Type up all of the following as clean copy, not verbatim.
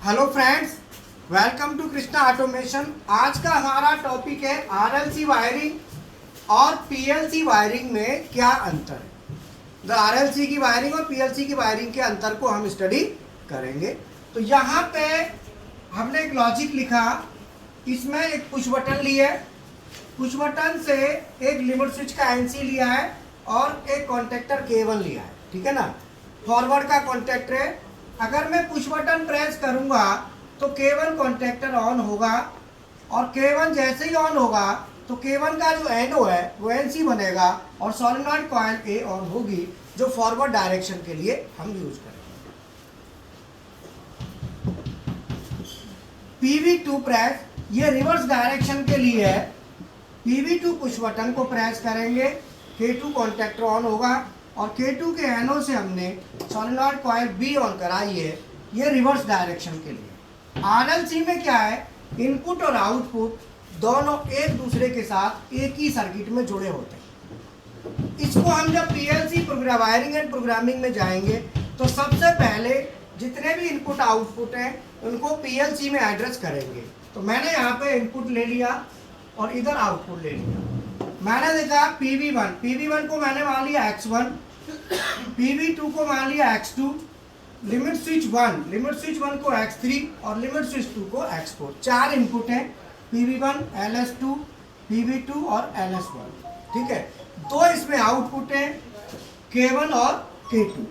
Hello friends, welcome to Krishna automation. आज का हमारा टॉपिक है आरएलसी वायरिंग और पीएलसी वायरिंग में क्या अंतर है। आरएलसी की वायरिंग और पीएलसी की वायरिंग के अंतर को हम स्टडी करेंगे। तो यहाँ पे हमने एक लॉजिक लिखा, इसमें एक पुश बटन लिया है, पुश बटन से एक लिमिट स्विच का एनसी लिया है और एक कॉन्टेक्टर केबल लिया है, ठीक है ना। फॉरवर्ड का कॉन्टेक्टर है। अगर मैं पुश बटन प्रेस करूंगा तो केबल कॉन्टेक्टर ऑन होगा और केबल जैसे ही ऑन होगा तो केबल का जो एनओ है वो एनसी बनेगा और सोलेनॉइड कॉइल ए ऑन होगी, जो फॉरवर्ड डायरेक्शन के लिए हम यूज करेंगे। PV2 प्रेस, ये रिवर्स डायरेक्शन के लिए है। PV2 पुश बटन को प्रेस करेंगे, K2 कॉन्टेक्टर ऑन होगा और K2 के एनओ से हमने सोलेनॉइड कॉइल बी ऑन कराई है, ये रिवर्स डायरेक्शन के लिए। आरएलसी में क्या है, इनपुट और आउटपुट दोनों एक दूसरे के साथ एक ही सर्किट में जुड़े होते हैं। इसको हम जब पीएलसी वायरिंग एंड प्रोग्रामिंग में जाएंगे तो सबसे पहले जितने भी इनपुट आउटपुट हैं उनको पीएलसी में एड्रेस करेंगे। तो मैंने यहाँ पे इनपुट ले लिया और इधर आउटपुट ले लिया। मैंने देखा PV1 को मैंने मान लिया X1, PV2 को मान लिया X2, लिमिट स्विच 1 को X3 और लिमिट स्विच 2 को X4। चार इनपुट हैं, PV1, LS2, PV2 और LS1, ठीक है। दो इसमें आउटपुट हैं, K1 और K2।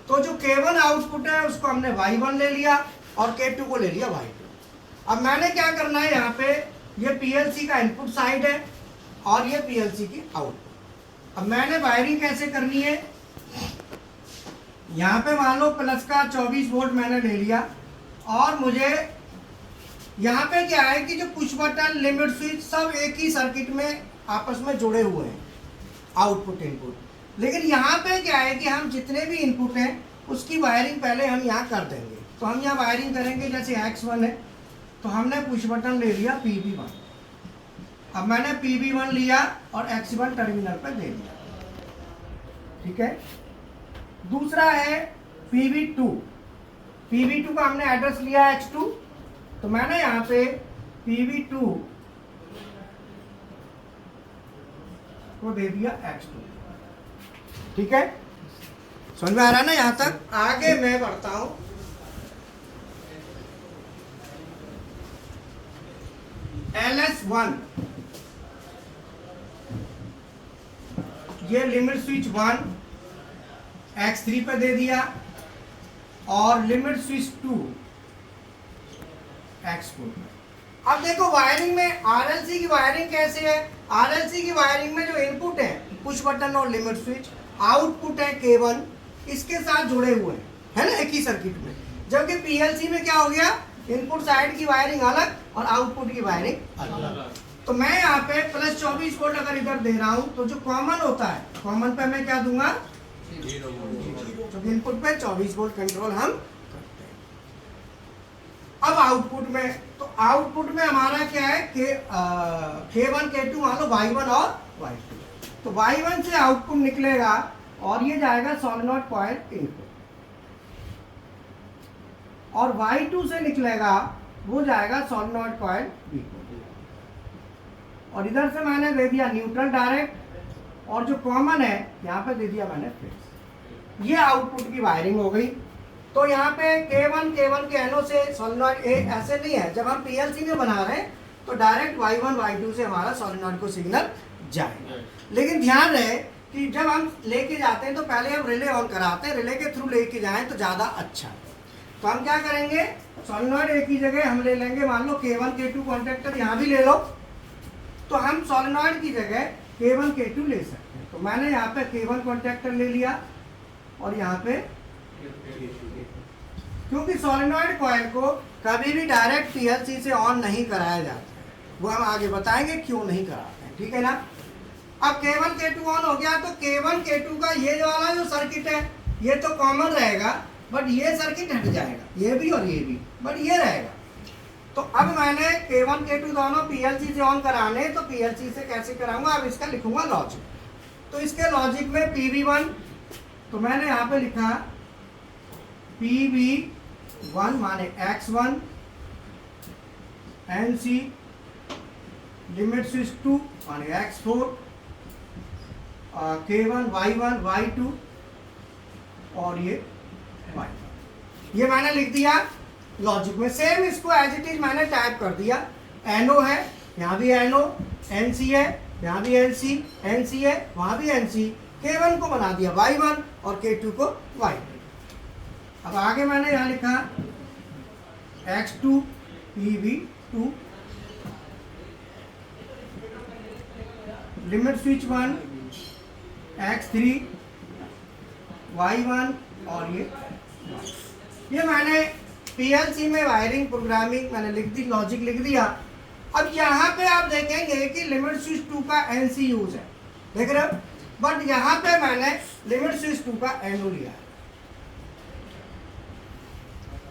तो जो K1 आउटपुट है उसको हमने Y1 ले लिया और K2 को ले लिया Y2। अब मैंने क्या करना है, यहाँ पे ये PLC का इनपुट साइड है और ये पीएलसी की आउटपुट। अब मैंने वायरिंग कैसे करनी है, यहाँ पे मान लो प्लस का 24 वोल्ट मैंने ले लिया और मुझे यहाँ पे क्या है कि जो पुश बटन लिमिट स्विच सब एक ही सर्किट में आपस में जुड़े हुए हैं, आउटपुट इनपुट। लेकिन यहाँ पे क्या है कि हम जितने भी इनपुट हैं उसकी वायरिंग पहले हम यहाँ कर देंगे। तो हम यहाँ वायरिंग करेंगे, जैसे X1 है तो हमने पुश बटन ले लिया PV1। अब मैंने PV1 लिया और X1 टर्मिनल पर दे दिया, ठीक है। दूसरा है PV2 का हमने एड्रेस लिया X2, तो मैंने यहाँ पे PV2 को दे दिया X2, ठीक है। समझ में आ रहा है ना यहाँ तक। आगे मैं बढ़ता हूं, LS1, ये लिमिट स्विच 1 X3 पे दे दिया और लिमिट स्विच 2 X4 पे। अब देखो वायरिंग में आरएलसी की वायरिंग कैसे है। आरएलसी की वायरिंग में जो इनपुट है पुश बटन और लिमिट स्विच, आउटपुट है K1, इसके साथ जुड़े हुए हैं, है ना, एक ही सर्किट में। जबकि पीएलसी में क्या हो गया, इनपुट साइड की वायरिंग अलग और आउटपुट की वायरिंग अलग। तो मैं यहाँ पे प्लस 24 वोल्ट अगर इधर दे रहा हूँ तो जो कॉमन होता है, कॉमन पे मैं क्या दूंगा, तो इनपुट पे 24 वोल्ट कंट्रोल हम करते हैं। अब आउटपुट में, तो आउटपुट में हमारा क्या है, K1 K2 मान लो Y1 और Y2। तो Y1 से आउटपुट निकलेगा और ये जाएगा सोलेनॉइड कॉइल इनपुट, और Y2 से निकलेगा वो जाएगा सोलेनॉइड कॉइल बी को। और इधर से मैंने दे दिया न्यूट्रल डायरेक्ट और जो कॉमन है यहाँ पे दे दिया मैंने फिक्स। ये आउटपुट की वायरिंग हो गई। तो यहाँ पे K1 के एनओ से सोलेनॉइड ए ऐसे नहीं है। जब हम पीएलसी में बना रहे हैं तो डायरेक्ट Y1 Y2 से हमारा सोलेनॉइड को सिग्नल जाएगा। लेकिन ध्यान रहे कि जब हम लेके जाते हैं तो पहले हम रिले ऑन कराते हैं, रिले के थ्रू लेके जाएं तो ज़्यादा अच्छा है। तो हम क्या करेंगे, सोलेनॉइड एक ही जगह हम ले लेंगे, मान लो K1 K2 कॉन्टेक्टर यहाँ भी ले लो, तो हम सोलेनॉइड की जगह K1 K2 ले सकते हैं। तो मैंने यहाँ पे K1 कॉन्टेक्टर ले लिया और यहाँ पे, क्योंकि सोलेनॉइड कॉइल को कभी भी डायरेक्ट पीएलसी से ऑन नहीं कराया जाता है, वो हम आगे बताएंगे क्यों नहीं कराते हैं, ठीक है ना। अब K1 K2 ऑन हो गया तो K1 K2 का ये वाला जो सर्किट है ये तो कॉमन रहेगा, बट ये सर्किट हट जाएगा, ये भी और ये भी, बट ये रहेगा। तो अब मैंने K1 K2 दोनों पीएलसी से ऑन कराने, तो पीएलसी से कैसे कराऊंगा, अब इसका लिखूंगा लॉजिक। तो इसके लॉजिक में PV1, तो मैंने यहाँ पे लिखा PV 1 माने x1 NC, लिमिट स्विच 2 माने x4, K1 Y1 Y2 और ये Y1। ये मैंने लिख दिया लॉजिक में। सेम इसको एज इट इज मैंने टाइप कर दिया। NO है, यहाँ भी NO, NC है, यहाँ भी NC है, वहाँ भी NC। K1 को बना दिया Y1 और K2 को Y2। अब आगे मैंने यहाँ लिखा X2 PV2, limit switch 1 X3 Y1 और ये मैंने PLC में वायरिंग प्रोग्रामिंग मैंने लिख दी, लॉजिक लिख दिया। अब यहाँ पे आप देखेंगे कि लिमिट स्विच 2 का NC यूज है, देख रहे हो, बट यहाँ पे मैंने लिमिट स्विच 2 का NO लिया है।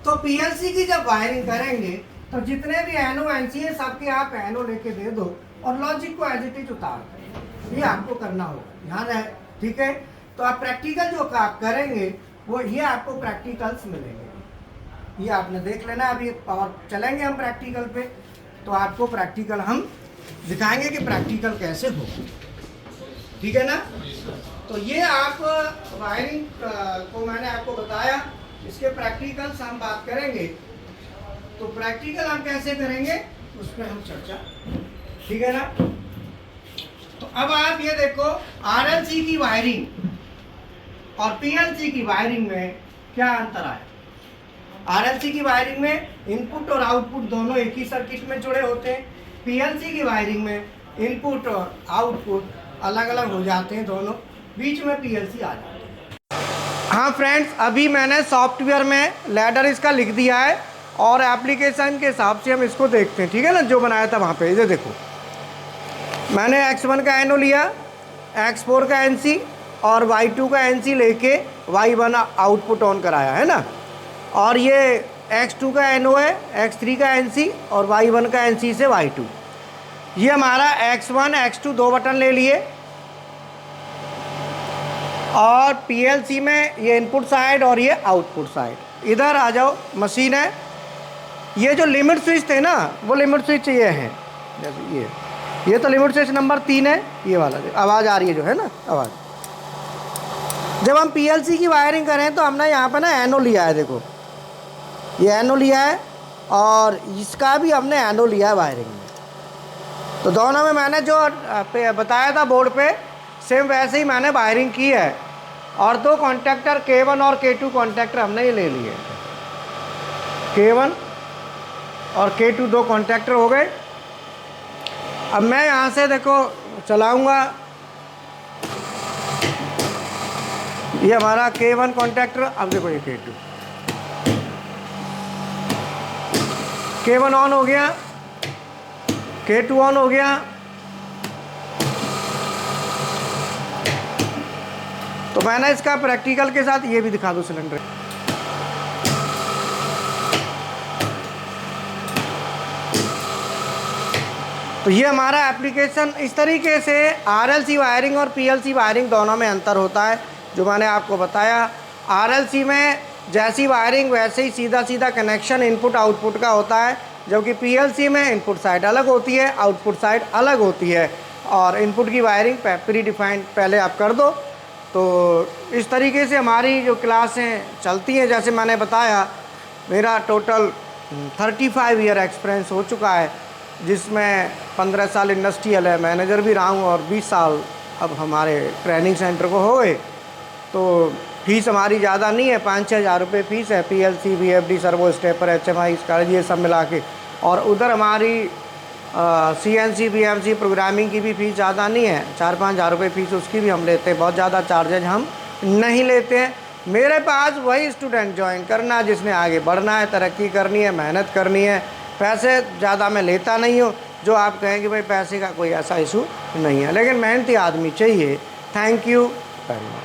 तो PLC की जब वायरिंग करेंगे तो जितने भी NO NC है सबके आप NO लेके दे दो और लॉजिक को एज इट इज उतार दें। ये आपको करना होगा, ध्यान है, ठीक है। तो आप प्रैक्टिकल जो आप करेंगे वो ये आपको प्रैक्टिकल्स मिलेंगे, ये आपने देख लेना। अभी और चलेंगे हम प्रैक्टिकल पे, तो आपको प्रैक्टिकल हम दिखाएंगे कि प्रैक्टिकल कैसे हो, ठीक है ना। तो ये आप वायरिंग को मैंने आपको बताया, इसके प्रैक्टिकल्स हम बात करेंगे। तो प्रैक्टिकल हम कैसे करेंगे उस पर हम चर्चा, ठीक है ना। तो अब आप ये देखो RLC की वायरिंग और PLC की वायरिंग में क्या अंतर है। RLC की वायरिंग में इनपुट और आउटपुट दोनों एक ही सर्किट में जुड़े होते हैं। PLC की वायरिंग में इनपुट और आउटपुट अलग अलग हो जाते हैं, दोनों बीच में PLC आ जाते हैं। हाँ फ्रेंड्स, अभी मैंने सॉफ्टवेयर में लैडर इसका लिख दिया है और एप्लीकेशन के हिसाब से हम इसको देखते हैं, ठीक है ना, जो बनाया था वहाँ पे। इधर देखो, मैंने X1 का NO लिया, X4 का NC और Y2 का NC लेके Y1 आउटपुट ऑन कराया है ना। और ये X2 का NO है, X3 का NC और Y1 का NC से Y2। ये हमारा X1 X2 दो बटन ले लिए और PLC में ये इनपुट साइड और ये आउटपुट साइड। इधर आ जाओ, मशीन है। ये जो लिमिट स्विच थे ना, वो लिमिट स्विच ये हैं, जैसे ये तो लिमिट स्विच नंबर 3 है, ये वाला आवाज़ आ रही है जो है ना, आवाज़। जब हम PLC की वायरिंग करें तो हमने यहाँ पर ना NO लिया है, देखो ये NO लिया है और इसका भी हमने NO लिया है वायरिंग में। तो दोनों में मैंने जो बताया था बोर्ड पे, सेम वैसे ही मैंने वायरिंग की है। और दो कॉन्टैक्टर K1 और K2 कॉन्टैक्टर हमने ये ले लिए। K1 और K2 दो कॉन्टैक्टर हो गए। अब मैं यहाँ से देखो चलाऊँगा, ये हमारा K1 कॉन्टैक्टर। अब देखो ये K1 ऑन हो गया, K2 ऑन हो गया। तो मैंने इसका प्रैक्टिकल के साथ ये भी दिखा दूँ सिलेंडर। तो ये हमारा एप्लीकेशन। इस तरीके से RLC वायरिंग और PLC वायरिंग दोनों में अंतर होता है, जो मैंने आपको बताया। RLC में जैसी वायरिंग वैसे ही सीधा सीधा कनेक्शन इनपुट आउटपुट का होता है, जबकि PLC में इनपुट साइड अलग होती है, आउटपुट साइड अलग होती है और इनपुट की वायरिंग प्री डिफाइंड पहले आप कर दो। तो इस तरीके से हमारी जो क्लासें चलती हैं, जैसे मैंने बताया मेरा टोटल 35 ईयर एक्सपीरियंस हो चुका है, जिसमें 15 साल इंडस्ट्रियल है, मैनेजर भी रहा हूँ और 20 साल अब हमारे ट्रेनिंग सेंटर को हो गए। तो फीस हमारी ज़्यादा नहीं है, 5-6 हज़ार रुपये फ़ीस है। PLC VFD servo stepper HMI इसका ये सब मिला के। और उधर हमारी CNC BMC प्रोग्रामिंग की भी फ़ीस ज़्यादा नहीं है, 4-5 हज़ार रुपये फ़ीस उसकी भी हम लेते हैं, बहुत ज़्यादा चार्जेज हम नहीं लेते हैं। मेरे पास वही स्टूडेंट ज्वाइन करना जिसने आगे बढ़ना है, तरक्की करनी है, मेहनत करनी है। पैसे ज़्यादा मैं लेता नहीं हूँ, जो आप कहें कि भाई पैसे का कोई ऐसा इशू नहीं है, लेकिन मेहनती आदमी चाहिए। Thank you very much.